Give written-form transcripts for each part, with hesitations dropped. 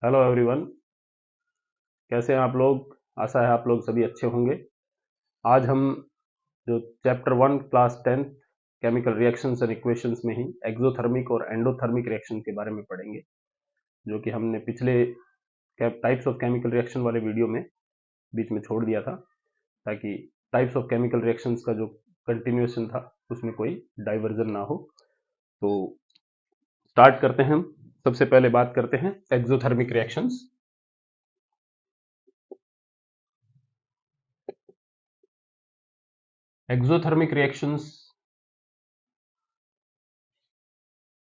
Hello everyone. कैसे हैं आप लोग? आशा है आप लोग सभी अच्छे होंगे। आज हम जो chapter 1 class 10 chemical reactions and equations में ही एक्सोथर्मिक और एंडोथर्मिक रिएक्शन के बारे में पढ़ेंगे, जो कि हमने पिछले टाइप्स ऑफ केमिकल रिएक्शन वाले वीडियो में बीच में छोड़ दिया था, ताकि टाइप्स ऑफ केमिकल रिएक्शंस का जो कंटिन्यूएशन था उसमें कोई डाइवर्जन ना हो। तो स्टार्ट करते हैं हम। सबसे पहले बात करते हैं exothermic reactions. Exothermic reactions,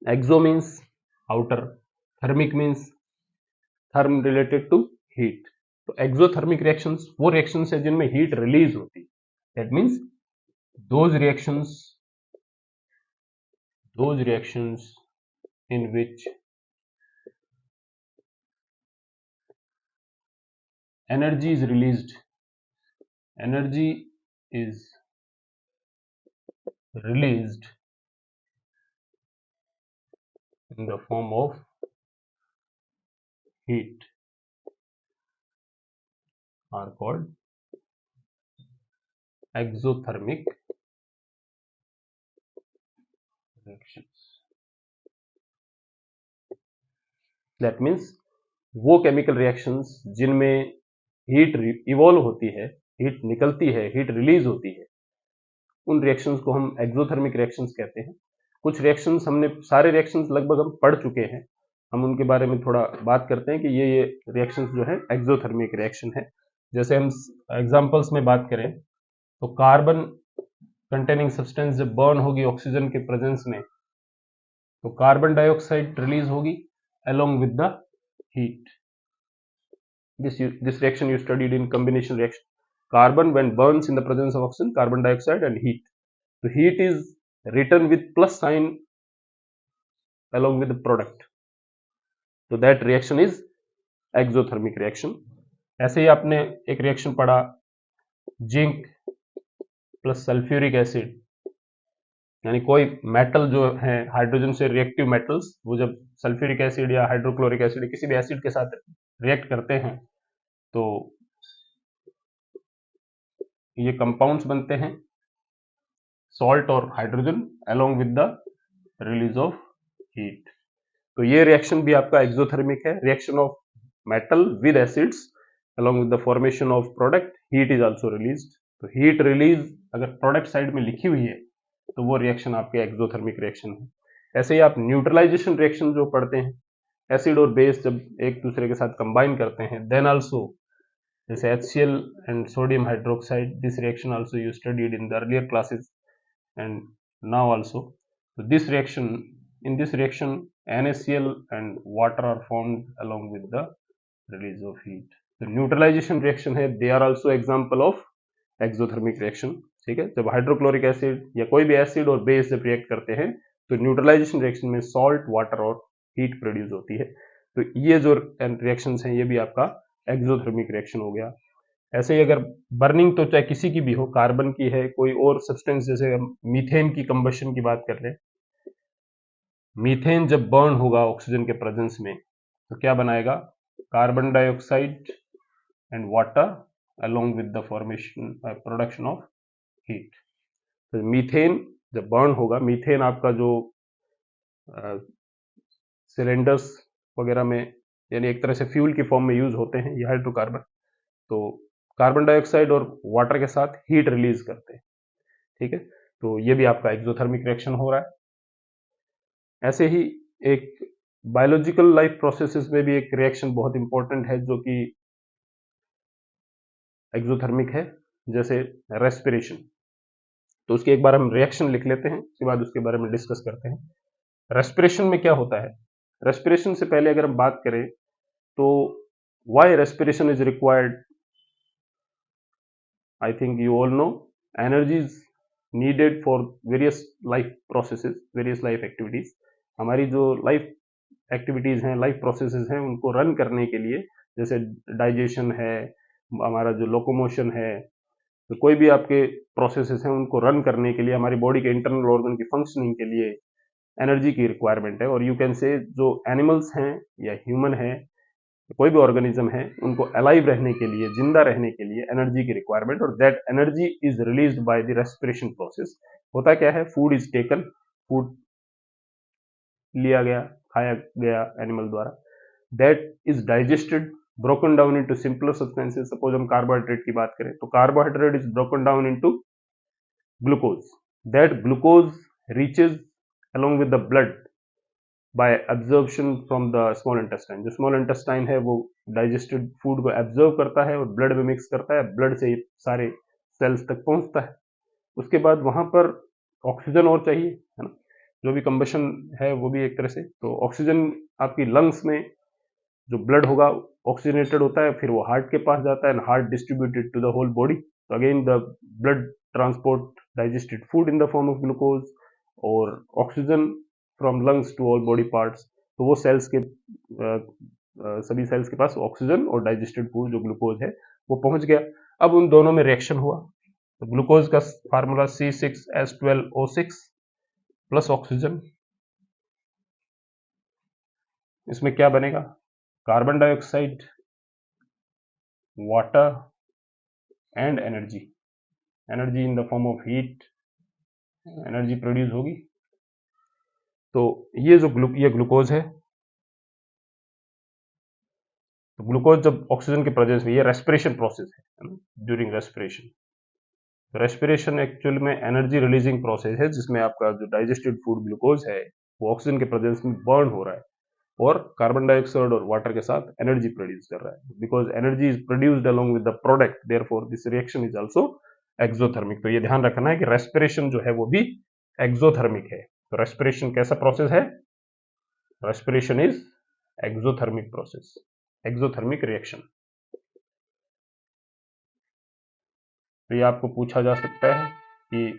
exo means outer, thermic means therm related to heat. तो एक्सोथर्मिक रिएक्शंस वो रिएक्शंस है जिनमें हीट रिलीज होती है। That means those reactions in which energy is released energy is released in the form of heat are called exothermic reactions. That means वो chemical reactions जिनमें heat evolve होती है, heat निकलती है, हीट रिलीज होती है, उन रिएक्शंस को हम एक्सोथर्मिक रिएक्शंस कहते हैं। कुछ रिएक्शंस हमने सारे रिएक्शंस लगभग हम पढ़ चुके हैं, हम उनके बारे में थोड़ा बात करते हैं कि ये रिएक्शंस जो है एक्सोथर्मिक रिएक्शन है। जैसे हम एग्जांपल्स में बात करें तो कार्बन कंटेनिंग सब्सटेंस जब बर्न होगी ऑक्सीजन के प्रेजेंस में, तो कार्बन डाइऑक्साइड रिलीज होगी along with the heat. this reaction you studied in combination reaction. Carbon when burns in the presence of oxygen, carbon dioxide and heat. So heat is written with plus sign along with the product. So that reaction is exothermic reaction. ऐसे ही आपने एक reaction पढ़ा, zinc plus sulphuric acid, यानी कोई metal जो है hydrogen से reactive metals, वो जब सल्फ्यूरिक एसिड या हाइड्रोक्लोरिक एसिड किसी भी एसिड के साथ रिएक्ट करते हैं तो ये कंपाउंड्स बनते हैं सॉल्ट और hydrogen along with the release of heat. तो ये रिएक्शन भी आपका एक्सोथर्मिक है, reaction of metal with acids along with the formation of product, heat is also released. तो हीट रिलीज अगर प्रोडक्ट साइड में लिखी हुई है तो वो रिएक्शन आपके एक्सोथर्मिक रिएक्शन है। ऐसे ही आप न्यूट्रलाइजेशन रिएक्शन जो पढ़ते हैं, एसिड और बेस जब एक दूसरे के साथ कंबाइन करते हैं, देन आल्सो जैसे HCl and sodium hydroxide, this reaction also you studied in the earlier classes and now also. So this reaction, in this reaction NaCl and water are formed along with the release of heat. So neutralization reaction है, they are also example of exothermic reaction. ठीक है, जब hydrochloric acid या कोई भी acid और base जब react करते हैं तो न्यूट्रलाइजेशन रिएक्शन में सॉल्ट, वाटर और हीट प्रोड्यूस होती है। तो ये जो रिएक्शंस हैं ये भी आपका एक्सोथर्मिक रिएक्शन हो गया। ऐसे ही अगर बर्निंग तो चाहे किसी की भी हो, कार्बन की है, कोई और सब्सटेंस, जैसे हम मीथेन की कंबशन की बात कर रहे हैं, मीथेन जब बर्न होगा ऑक्सीजन के प्रेजेंस में तो क्या बनाएगा? Carbon dioxide and water along with the formation production of heat. तो मीथेन जब बर्न होगा, मीथेन आपका जो सिलेंडर्स वगैरह में, यानी एक तरह से फ्यूल की फॉर्म में यूज होते हैं ये हाइड्रोकार्बन, तो कार्बन डाइऑक्साइड और वाटर के साथ हीट रिलीज करते हैं। ठीक है, तो ये भी आपका एक्सोथर्मिक रिएक्शन हो रहा है। ऐसे ही एक बायोलॉजिकल लाइफ प्रोसेसेस में भी एक रिएक्शन बहुत इंपॉर्टेंट है जो कि एक्सोथर्मिक है, जैसे रेस्पिरेशन। तो उसकी एक बार हम रिएक्शन लिख लेते हैं, उसके बाद उसके बारे में डिस्कस करते हैं। रेस्पिरेशन में क्या होता है? रेस्पिरेशन से पहले अगर हम बात करें तो why respiration is required, I think you all know, energy is needed for various life processes, various life activities. हमारी जो लाइफ एक्टिविटीज हैं, लाइफ प्रोसेसेस हैं, उनको रन करने के लिए, जैसे डाइजेशन है, हमारा जो लोकोमोशन है, तो कोई भी आपके प्रोसेसेस हैं उनको रन करने के लिए, हमारी बॉडी के इंटरनल ऑर्गन की फंक्शनिंग के लिए एनर्जी की रिक्वायरमेंट है। और यू कैन से जो एनिमल्स हैं या ह्यूमन है, कोई भी ऑर्गेनिज्म है उनको अलाइव रहने के लिए, जिंदा रहने के लिए एनर्जी की रिक्वायरमेंट, और that energy is released by the respiration process. होता क्या है, फूड इज टेकन, फूड लिया गया, खाया गया एनिमल द्वारा, that is digested, broken down into simpler substances. Suppose हम कार्बोहाइड्रेट की बात करें तो carbohydrate is broken down into glucose, that glucose reaches along with the blood bye absorption from the small intestine. जो स्मॉल इंटेस्टाइन है वो digested food को absorb करता है और ब्लड में मिक्स करता है, ब्लड से ये सारे सेल्स तक पहुंचता है। उसके बाद वहां पर ऑक्सीजन और चाहिए, है ना, जो भी कंबशन है वो भी एक तरह से, तो ऑक्सीजन आपकी लंग्स में जो ब्लड होगा ऑक्सीजनेटेड होता है, फिर वो हार्ट के पास जाता है and heart distributed to the whole body. तो again the blood transport digested food in the form of glucose और oxygen from lungs to all body parts. तो वो सेल्स के सभी सेल्स के पास ऑक्सीजन और डाइजेस्टेड फूड जो ग्लूकोज है वो पहुंच गया। अब उन दोनों में रिएक्शन हुआ, तो ग्लूकोज का फार्मूला C6H12O6 प्लस ऑक्सीजन, इसमें क्या बनेगा, carbon dioxide, water and energy, energy in the form of heat, energy produce होगी। तो ये जो ये ग्लूकोज है, तो ग्लूकोज जब ऑक्सीजन के प्रेजेंस में, ये रेस्पिरेशन प्रोसेस है, ड्यूरिंग रेस्पिरेशन। रेस्पिरेशन एक्चुअल में एनर्जी रिलीजिंग प्रोसेस है, जिसमें आपका जो डाइजेस्टेड फूड ग्लूकोज है वो ऑक्सीजन के प्रेजेंस में बर्न हो रहा है और कार्बन डाइऑक्साइड और वाटर के साथ एनर्जी प्रोड्यूस कर रहा है। Because energy is produced along with the product, therefore this reaction is also exothermic. तो ये ध्यान रखना है कि रेस्पिरेशन जो है वो भी एक्सोथर्मिक है। तो रेस्पिरेशन कैसा प्रोसेस है, respiration is exothermic process, exothermic reaction. तो ये आपको पूछा जा सकता है कि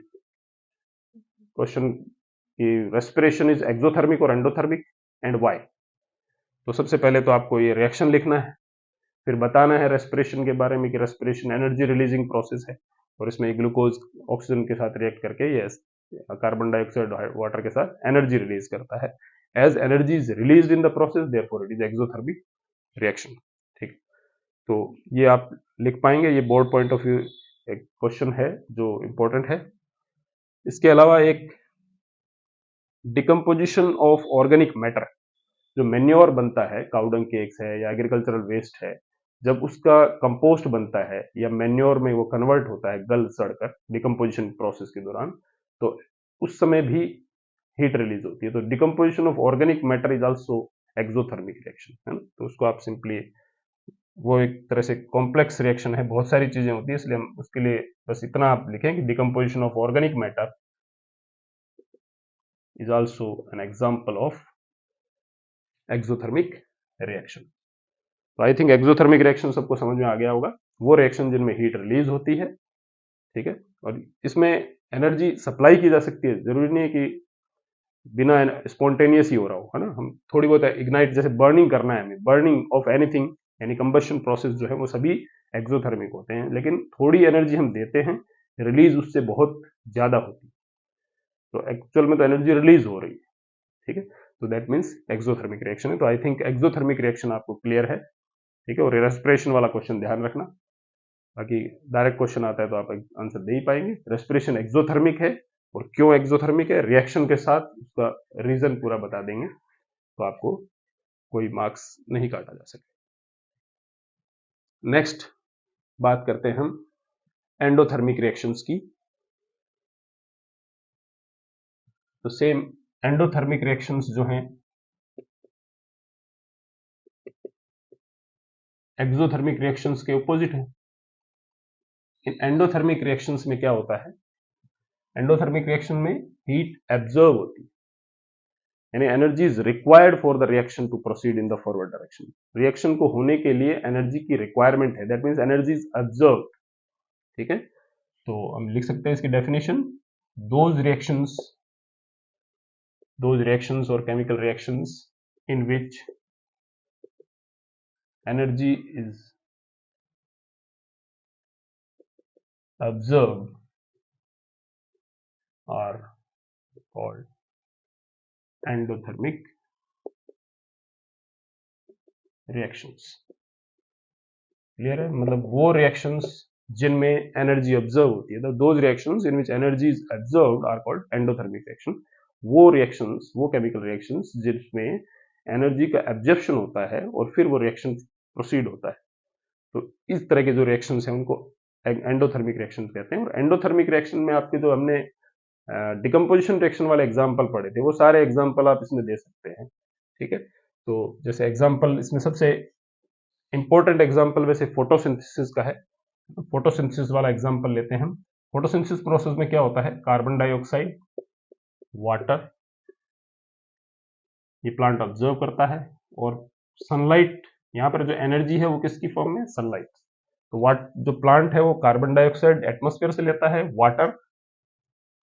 क्वेश्चन कि रेस्पिरेशन इज एक्सोथर्मिक और एंडोथर्मिक एंड व्हाई। तो सबसे पहले तो आपको ये रिएक्शन लिखना है, फिर बताना है रेस्पिरेशन के बारे में कि रेस्पिरेशन एनर्जी रिलीजिंग प्रोसेस है और इसमें ग्लूकोज ऑक्सीजन के साथ रिएक्ट करके ये कार्बन डाइऑक्साइड वाटर के साथ एनर्जी रिलीज करता है। As energy is released in the process, therefore it is exothermic reaction. ठीक, तो ये आप लिख पाएंगे, ये बोर्ड पॉइंट ऑफ व्यू एक क्वेश्चन है जो इंपॉर्टेंट है। इसके अलावा एक डिकम्पोजिशन ऑफ ऑर्गेनिक मैटर, जो मेन्योर बनता है, काउडंग केक्स है या एग्रीकल्चरल वेस्ट है, जब उसका कंपोस्ट बनता है या मेन्योर में वो कन्वर्ट होता है गल सड़कर डिकम्पोजिशन प्रोसेस के दौरान, तो उस समय भी हीट रिलीज होती है। तो decomposition of organic matter is also exothermic reaction, है ना। तो उसको आप सिंपली, वो एक तरह से कॉम्प्लेक्स रिएक्शन है, बहुत सारी चीजें होती है, इसलिए हम उसके लिए बस इतना आप लिखें कि decomposition of organic matter is also an example of exothermic reaction. तो आई थिंक एक्सोथर्मिक रिएक्शन सबको समझ में आ गया होगा, वो रिएक्शन जिनमें हीट रिलीज होती है, ठीक है, और इसमें एनर्जी सप्लाई की जा सकती है, जरूरी नहीं है कि बिना स्पॉन्टेनियस ही हो रहा हो, है ना। हम थोड़ी बहुत इग्नाइट, जैसे बर्निंग करना है हमें, बर्निंग ऑफ एनीथिंग यानी कंबशन प्रोसेस जो है वो सभी एक्सोथर्मिक होते हैं, लेकिन थोड़ी एनर्जी हम देते हैं, रिलीज उससे बहुत ज्यादा होती है, तो एक्चुअल में तो एनर्जी रिलीज हो रही है, ठीक है, तो दैट मीन्स एक्सोथर्मिक रिएक्शन है। तो आई थिंक एक्सोथर्मिक रिएक्शन आपको क्लियर है, ठीक है, और रेस्पिरेशन वाला क्वेश्चन ध्यान रखना, बाकी डायरेक्ट क्वेश्चन आता है तो आप आंसर दे ही पाएंगे। रेस्पिरेशन एक्सोथर्मिक है और क्यों एक्सोथर्मिक है, रिएक्शन के साथ उसका रीजन पूरा बता देंगे, तो आपको कोई मार्क्स नहीं काटा जा सके। नेक्स्ट बात करते हैं हम एंडोथर्मिक रिएक्शंस की। तो सेम एंडोथर्मिक रिएक्शंस जो हैं एक्सोथर्मिक रिएक्शंस के ऑपोजिट है। इन एंडोथर्मिक रिएक्शंस में क्या होता है, एंडोथर्मिक रिएक्शन में हीट एब्जॉर्ब होती है, यानी energy is required for the reaction to proceed in the forward direction. Reaction को होने के लिए एनर्जी की रिक्वायरमेंट है, that means energy is absorb, ठीक है। तो हम लिख सकते हैं इसकी डेफिनेशन, दोज रिएक्शंस और chemical reactions in which energy is observed are called endothermic reactions. Clear है? मतलब वो रिएक्शंस जिनमें एनर्जी ऑब्जर्व होती है, those reactions in which energy is observed are called endothermic reaction. वो रिएक्शंस, वो केमिकल रिएक्शंस जिसमें एनर्जी का एब्जॉर्प्शन होता है और फिर वो रिएक्शन प्रोसीड होता है। तो इस तरह के जो रिएक्शंस हैं उनको एंडोथर्मिक रिएक्शन कहते हैं। और एंडोथर्मिक रिएक्शन में आपके जो हमने डिकम्पोजिशन रिएक्शन वाले एग्जाम्पल पढ़े थे, वो सारे एग्जाम्पल आप इसमें दे सकते हैं। ठीक है, तो जैसे एग्जाम्पल इसमें सबसे इंपॉर्टेंट एग्जाम्पल वैसे फोटोसिंथेसिस का है। तो फोटोसिंथेसिस वाला एग्जाम्पल लेते हैं हम। फोटोसिंथेसिस प्रोसेस में क्या होता है, कार्बन डाइऑक्साइड, वाटर, ये प्लांट ऑब्जर्व करता है, और सनलाइट, यहाँ पर जो एनर्जी है वो किसकी फॉर्म में, सनलाइट। तो वाट जो प्लांट है वो कार्बन डाइऑक्साइड एटमॉस्फेयर से लेता है, वाटर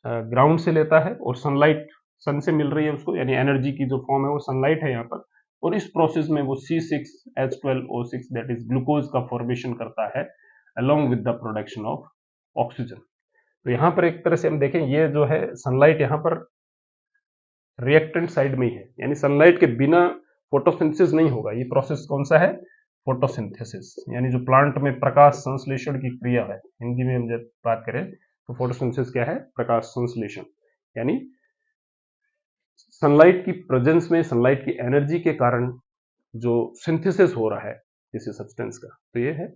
ग्राउंड से लेता है, और सनलाइट सन से मिल रही है उसको, यानी एनर्जी की जो फॉर्म है वो सनलाइट है यहाँ पर। और इस प्रोसेस में वो C6H12O6 दैट इज ग्लूकोज का फॉर्मेशन करता है along with the production of oxygen. तो यहाँ पर एक तरह से हम देखें, ये जो है सनलाइट यहाँ पर रिएक्टेंट साइड में ही है, यानी सनलाइट के बिना फोटोसिंथेसिस नहीं होगा। ये प्रोसेस कौन सा है, फोटोसिंथेसिस, यानी जो प्लांट में प्रकाश संश्लेषण की क्रिया है, हिंदी में हम जब बात करें तो फोटोसिंथेसिस क्या है, प्रकाश संश्लेषण, यानी सनलाइट की प्रेजेंस में सनलाइट की एनर्जी के कारण जो सिंथेसिस हो रहा है किसी सब्सटेंस का, तो ये है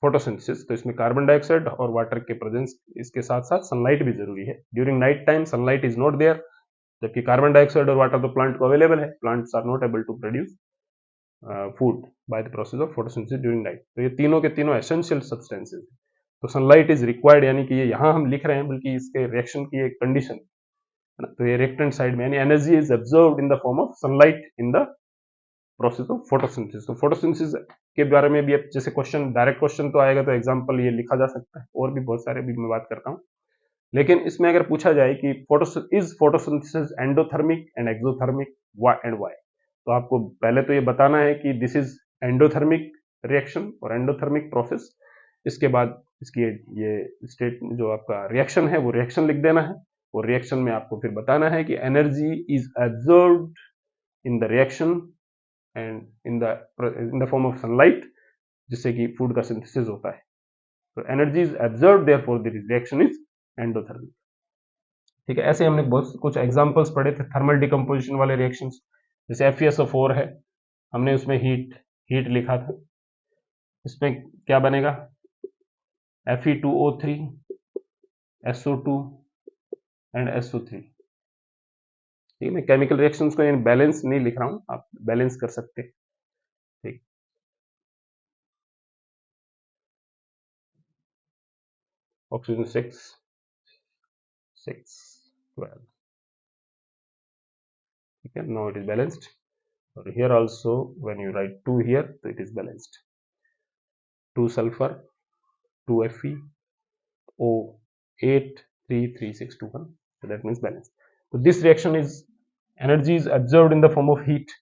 फोटोसिंथेसिस। तो इसमें कार्बन डाइऑक्साइड और वाटर के प्रेजेंस, इसके साथ साथ सनलाइट भी जरूरी है। During night time sunlight is not there, जबकि कार्बन डाइऑक्साइड और वाटर तो प्लांट को अवेलेबल है। Plants are not able to produce food by the process of photosynthesis during night. तो ये तीनों के तीनों एसेंशियल सब्सटेंसेस। तो सनलाइट इज रिक्वायर्ड, यानी कि ये यहाँ हम लिख रहे हैं, बल्कि इसके रिएक्शन की एक कंडीशन है ना। तो ये रिएक्टेंट साइड में, यानी energy is observed in the form of sunlight in the process of photosynthesis. तो फोटोसिंथेसिस के बारे में भी अब जैसे क्वेश्चन, डायरेक्ट क्वेश्चन तो आएगा तो एग्जांपल ये लिखा जा सकता है, और भी बहुत सारे भी मैं बात करता हूँ। लेकिन इसमें अगर पूछा जाए कि photosynthesis endothermic and exothermic and why, तो आपको पहले तो ये बताना है कि दिस इज एंडोथर्मिक रिएक्शन और एंडोथर्मिक प्रोसेस। इसके बाद इसकी ये स्टेट जो आपका रिएक्शन है वो रिएक्शन लिख देना है, और रिएक्शन में आपको फिर बताना है कि energy is absorbed in the reaction and in the form of sunlight, जिससे कि फूड का सिंथेसिस होता है। तो energy is absorbed therefore the reaction is endothermic. ठीक है, ऐसे हमने बहुत कुछ एग्जांपल्स पढ़े थे थर्मल डिकम्पोजिशन वाले रिएक्शंस। जैसे FeSO4 है, हमने उसमें हीट लिखा था। इसमें क्या बनेगा, Fe2O3, SO2 एंड SO3। ठीक है, मैं केमिकल रिएक्शंस को यानी बैलेंस नहीं लिख रहा हूं, आप बैलेंस कर सकते हैं। ठीक, ऑक्सीजन 6 12। ठीक है, नाउ इट इज बैलेंस्ड। और here also when you write 2 here, तो it is balanced. 2 sulphur, 2 Fe, O8 3 3 6 2 1, so that means balance. So this reaction is, energy is absorbed in the form of heat.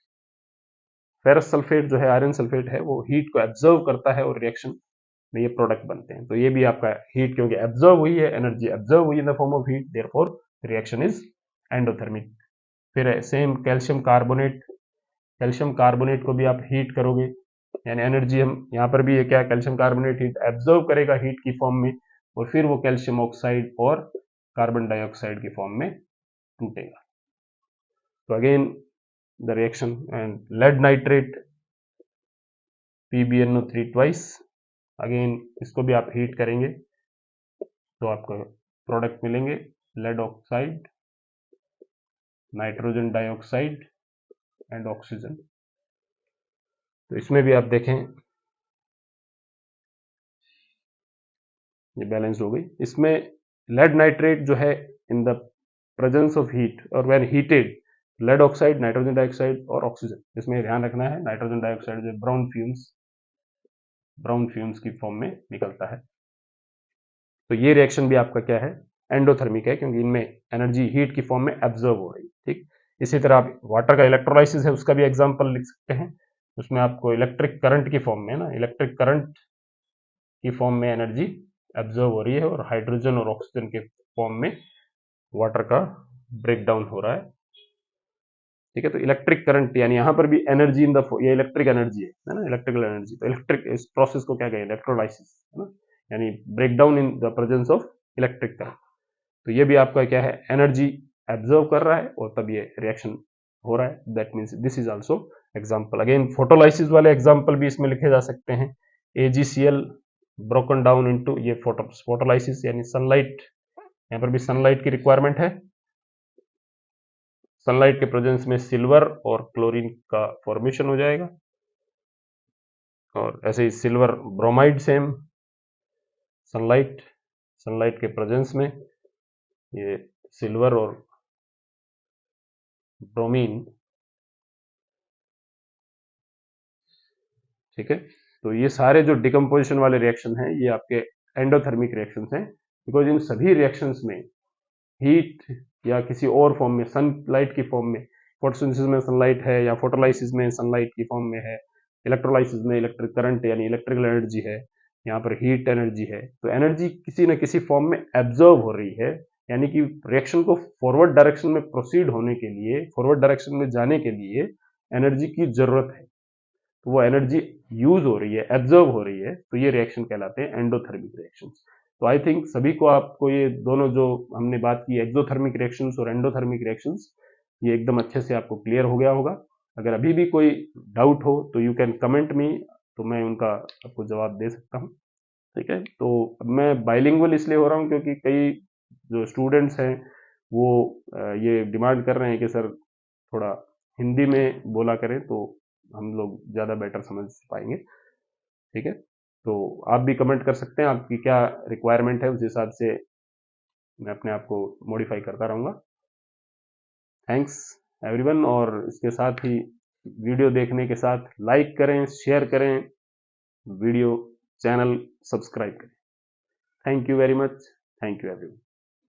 Ferrous sulphate जो है, iron sulphate है, वो heat को एब्जर्व करता है और reaction में ये प्रोडक्ट बनते हैं। तो ये भी आपका हीट, क्योंकि एब्जर्व हुई है, एनर्जी एब्जर्व हुई इन the form of heat, therefore reaction is endothermic. फिर है same calcium carbonate. Calcium carbonate को भी आप हीट करोगे, यानी एनर्जी हम यहाँ पर भी ये क्या, कैल्शियम कार्बोनेट हीट एब्जर्व करेगा हीट की फॉर्म में, और फिर वो कैल्शियम ऑक्साइड और कार्बन डाइऑक्साइड की फॉर्म में टूटेगा। तो again the reaction, and lead nitrate PbNO3 twice, again इसको भी आप हीट करेंगे तो आपको प्रोडक्ट मिलेंगे, lead oxide, nitrogen dioxide and oxygen. तो इसमें भी आप देखें ये बैलेंस हो गई। इसमें लेड नाइट्रेट जो है, in the presence of heat और when heated, lead oxide, nitrogen dioxide और ऑक्सीजन, इसमें ध्यान रखना है नाइट्रोजन डाइऑक्साइड जो ब्राउन फ्यूम्स की फॉर्म में निकलता है। तो ये रिएक्शन भी आपका क्या है, एंडोथर्मिक है, क्योंकि इनमें एनर्जी हीट की फॉर्म में एब्जॉर्ब हो रही है। ठीक, इसी तरह आप वाटर का इलेक्ट्रोलाइसिस है, उसका भी एग्जांपल लिख सकते हैं। उसमें आपको इलेक्ट्रिक करंट की फॉर्म में ना, इलेक्ट्रिक करंट की फॉर्म में एनर्जी एब्जॉर्ब हो रही है, और हाइड्रोजन और ऑक्सीजन के फॉर्म में वाटर का ब्रेक डाउन हो रहा है। ठीक है। तो इलेक्ट्रिक करंट यानी यहाँ पर भी एनर्जी इन द, ये इलेक्ट्रिक एनर्जी है ना, इलेक्ट्रिकल एनर्जी। तो इलेक्ट्रिक, इस प्रोसेस को क्या कहें, इलेक्ट्रोलाइसिस, है ना, यानी break down in the presence of electric current. तो ये भी आपका क्या है, एनर्जी एब्जॉर्व कर रहा है और तब ये रिएक्शन हो रहा है। That means this is also example. Again photolysis वाले एग्जांपल भी इसमें लिखे जा सकते हैं। AgCl ब्रोकन डाउन इनटू, ये फोटोलाइसिस यानी सनलाइट, यहाँ पर भी सनलाइट की रिक्वायरमेंट है। सनलाइट के प्रेजेंस में सिल्वर और क्लोरीन का फॉर्मेशन हो जाएगा, और ऐसे ही सिल्वर ब्रोमाइड सेम, सनलाइट के प्रेजेंस में ये सिल्वर और ब्रोमीन, ठीक है। तो ये सारे जो डिकम्पोजिशन वाले रिएक्शन हैं ये आपके एंडोथर्मिक रिएक्शंस हैं, बिकॉज इन सभी रिएक्शंस में हीट या किसी और फॉर्म में, सनलाइट की फॉर्म में, फोटोसिंथेसिस में सनलाइट है या फोटोलाइसिस में सनलाइट की फॉर्म में है, इलेक्ट्रोलाइसिस में इलेक्ट्रिक करंट यानी इलेक्ट्रिकल एनर्जी है, यहाँ पर हीट एनर्जी है। तो एनर्जी किसी न किसी फॉर्म में एब्जॉर्ब हो रही है, यानी कि रिएक्शन को फॉरवर्ड डायरेक्शन में प्रोसीड होने के लिए, फॉरवर्ड डायरेक्शन में जाने के लिए एनर्जी की जरूरत है। तो वो एनर्जी यूज हो रही है, एब्जॉर्ब हो रही है, तो ये रिएक्शन कहलाते हैं एंडोथर्मिक रिएक्शंस। तो आई थिंक सभी को, आपको ये दोनों जो हमने बात की, एक्सोथर्मिक रिएक्शंस और एंडोथर्मिक रिएक्शंस, ये एकदम अच्छे से आपको क्लियर हो गया होगा। अगर अभी भी कोई डाउट हो तो यू कैन कमेंट मी, तो मैं उनका आपको जवाब दे सकता हूँ, ठीक है। तो मैं बाइलिंगुअल इसलिए हो रहा हूँ क्योंकि कई जो स्टूडेंट्स हैं वो ये डिमांड कर रहे हैं कि सर थोड़ा हिंदी में बोला करें, तो हम लोग ज़्यादा बेटर समझ पाएंगे, ठीक है। तो आप भी कमेंट कर सकते हैं, आपकी क्या रिक्वायरमेंट है, उस हिसाब से मैं अपने आप को मॉडिफाई करता रहूँगा। थैंक्स एवरीवन, और इसके साथ ही वीडियो देखने के साथ लाइक करें, शेयर करें, वीडियो चैनल सब्सक्राइब करें। Thank you very much, thank you everyone.